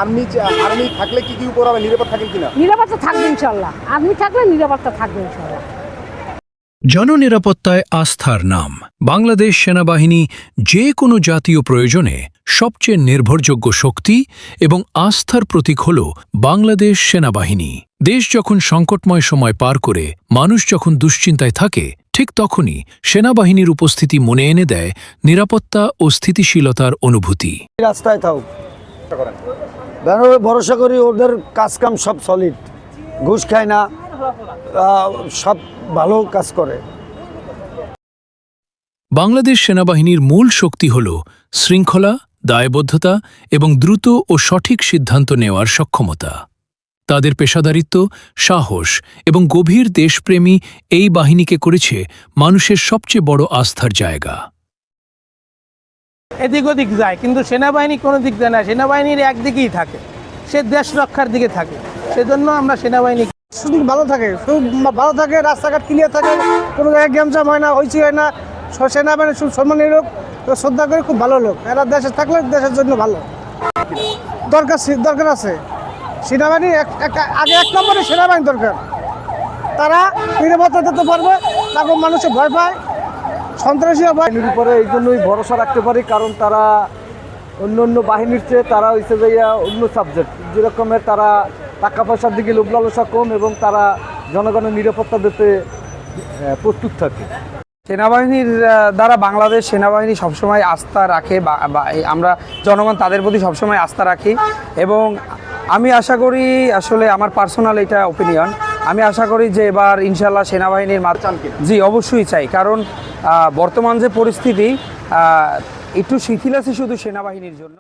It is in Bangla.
আর্মি আর্মি থাকলে কি উপর হবে, নিরাপদ থাকেন কিনা? নিরাপত্তা থাকবে ইনশাল্লাহ, আর্মি থাকলে নিরাপত্তা থাকবে ইনশাল্লাহ। জননিরাপত্তায় আস্থার নাম বাংলাদেশ সেনাবাহিনী যে কোনো জাতীয় প্রয়োজনে সবচেয়ে নির্ভরযোগ্য শক্তি এবং আস্থার প্রতীক হল বাংলাদেশ সেনাবাহিনী। দেশ যখন সংকটময় সময় পার করে মানুষ যখন দুশ্চিন্তায় থাকে, ঠিক তখনই সেনাবাহিনীর উপস্থিতি মনে এনে দেয় নিরাপত্তা ও স্থিতিশীলতার অনুভূতি। রাস্তায় থাকুক, ভরসা করি ওদের কাজকাম সব সলিড, ঘুষ খায় না, সব ভালো কাজ করে। বাংলাদেশ সেনাবাহিনীর মূল শক্তি হল শৃঙ্খলা, দায়বদ্ধতা এবং দ্রুত ও সঠিক সিদ্ধান্ত নেওয়ার সক্ষমতা। তাদের পেশাদারিত্ব, সাহস এবং গভীর দেশপ্রেমী এই বাহিনীকে করেছে মানুষের সবচেয়ে বড় আস্থার জায়গা। এদিক ওদিক যায়, কিন্তু সেনাবাহিনী কোনো দিক যায় না। সেনাবাহিনীর একদিকেই থাকে, সে দেশ রক্ষার দিকে থাকে। সেজন্য আমরা সেনাবাহিনী শুধু ভালো থাকে, ভালো থাকে, রাস্তাঘাট ক্লিয়ার থাকে, কোনো জায়গায় গ্যামজাম হয় না, হইচি হয় না। সেনাবাহিনী সম্মানীয় লোক, শ্রদ্ধা করে, খুব ভালো লোক। এরা দেশে থাকলে দেশের জন্য ভালো। দরকার আছে সেনাবাহিনী, আগে 1 নম্বরে সেনাবাহিনী দরকার। তারা নিরাপত্তা দিতে পারবে, তারপর মানুষে ভয় পায়, সন্ত্রাসীরা ভয়। বাহিনীর উপরে এই জন্যই ভরসা রাখতে পারি, কারণ তারা অন্য বাহিনীর চেয়ে তারা হচ্ছে যে অন্য সাবজেক্ট, যেরকমের তারা টাকা পয়সার দিকে লোভ লালসা কম এবং তারা জনগণের নিরাপত্তা দিতে প্রস্তুত থাকে। সেনাবাহিনীর দ্বারা বাংলাদেশ সেনাবাহিনী সবসময় আস্থা রাখে, আমরা জনগণ তাদের প্রতি সবসময় আস্থা রাখি। এবং আমি আশা করি, আসলে আমার পার্সোনাল এটা ওপিনিয়ন, আমি আশা করি যে এবার ইনশাল্লাহ সেনাবাহিনীর জি অবশ্যই চাই, কারণ বর্তমান যে পরিস্থিতি একটু শিথিল আছে শুধু সেনাবাহিনীর জন্য।